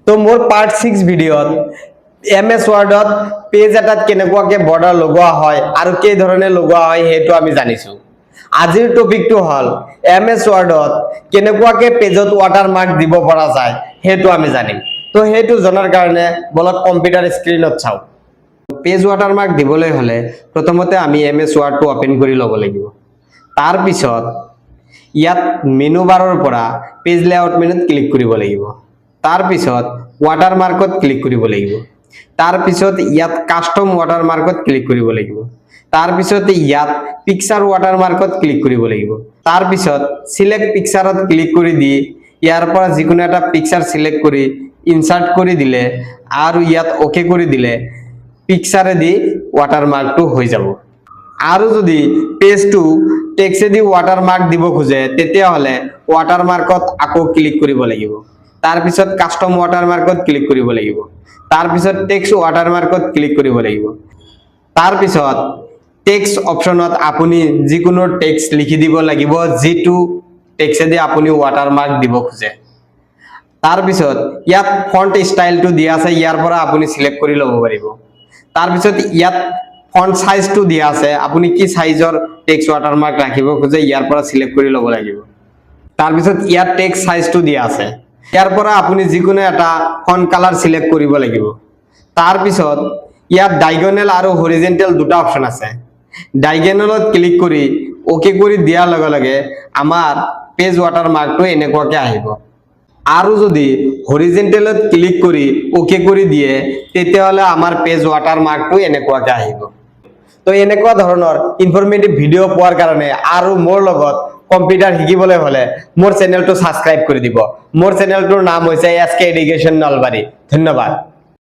তো মোৰ পাৰ্ট 6 ভিডিঅ'ত MS Wordত পেজ এটাত কেনেকুৱাকে বৰ্ডাৰ লগোৱা হয় আৰু কি ধৰণে লগোৱা হয় হেতু আমি জানিছো। আজিৰ টপিকটো হল MS Wordত কেনেকুৱাকে পেজত ৱাটাৰমাৰ্ক দিব পৰা যায় হেতু আমি জানিম। তো হেতু জনাৰ কাৰণে বলক কম্পিউটাৰ স্ক্ৰিনত চাও। পেজ ৱাটাৰমাৰ্ক দিবলৈ হলে প্ৰথমতে আমি MS Word টো ওপেন কৰি লব লাগিব। তাৰ পিছত ইয়াত মেনু বাৰৰ পৰা পেজ লেআউট মেনুত ক্লিক কৰিব লাগিব। তাৰ পিছত ৱাটাৰমাৰ্কত ক্লিক কৰিব লাগিব। তাৰ পিছত ইয়াত কাস্টম ৱাটাৰমাৰ্কত ক্লিক কৰিব লাগিব। তাৰ পিছত ইয়াত পিকচাৰ ৱাটাৰমাৰ্কত ক্লিক কৰিব লাগিব। তাৰ পিছত সিলেক্ট পিকচাৰত ক্লিক কৰি দি ইয়াৰ পৰা যিকোনো এটা পিকচাৰ সিলেক্ট কৰি ইনসাৰ্ট কৰি দিলে আৰু ইয়াত ওকে কৰি দিলে পিকচাৰে দি ৱাটাৰমাৰ্কটো হৈ যাব। আৰু যদি পেজটো টেক্সেদি ৱাটাৰমাৰ্ক দিব খোজে তেতিয়া হলে ৱাটাৰমাৰ্কত আকৌ ক্লিক কৰিব লাগিব। তাৰ পিছত কাস্টম ৱাটাৰমাৰ্কত ক্লিক কৰিব লাগিব। তাৰ পিছত টেক্সট ৱাটাৰমাৰ্কত ক্লিক কৰিব লাগিব। তাৰ পিছত টেক্সট অপচনত আপুনি যিকোনো টেক্সট লিখি দিব লাগিব যেটো টেক্সেদি আপুনি ৱাটাৰমাৰ্ক দিব খোজে। তাৰ পিছত ইয়াত ফন্ট ষ্টাইলটো দিয়া আছে ইয়াৰ পৰা আপুনি সিলেক্ট কৰি লব পাৰিব। তাৰ পিছত ইয়াত ফন্ট সাইজটো দিয়া আছে আপুনি কি সাইজৰ টেক্সট ৱাটাৰমাৰ্ক ৰাখিব খোজে ইয়াৰ পৰা সিলেক্ট কৰি লব লাগিব। তাৰ পিছত ইয়াত টেক্সট সাইজটো দিয়া আছে ইয়াৰ পৰা আপুনি যিকোনো এটা ফন্ট কালাৰ সিলেক্ট কৰিব লাগিব। তাৰ পিছত ইয়াত ডায়াগোনাল আৰু হৰিজন্টাল দুটা অপচন আছে। ডায়াগোনালত ক্লিক কৰি ওকে কৰি দিয়াৰ লগে লগে আমাৰ পেজ ৱাটাৰমাৰ্কটো এনেকুৱাকে আহিব। আৰু যদি হৰিজন্টালত ক্লিক কৰি ওকে কৰি দিয়ে তেতিয়া হলে আমাৰ পেজ ৱাটাৰমাৰ্কটো এনেকুৱাকে আহিব। তো এনেকুৱা ধৰণৰ ইনফৰমেটিভ ভিডিঅ' পোৱাৰ কাৰণে আৰু মোৰ লগত কম্পিউটাৰ শিকিবলৈ হলে মোৰ চেনেলটো সাবস্ক্ৰাইব কৰি দিব। মোৰ চেনেলটোৰ নাম হৈছে SK এডুকেশ্যন নলবাৰী। ধন্যবাদ।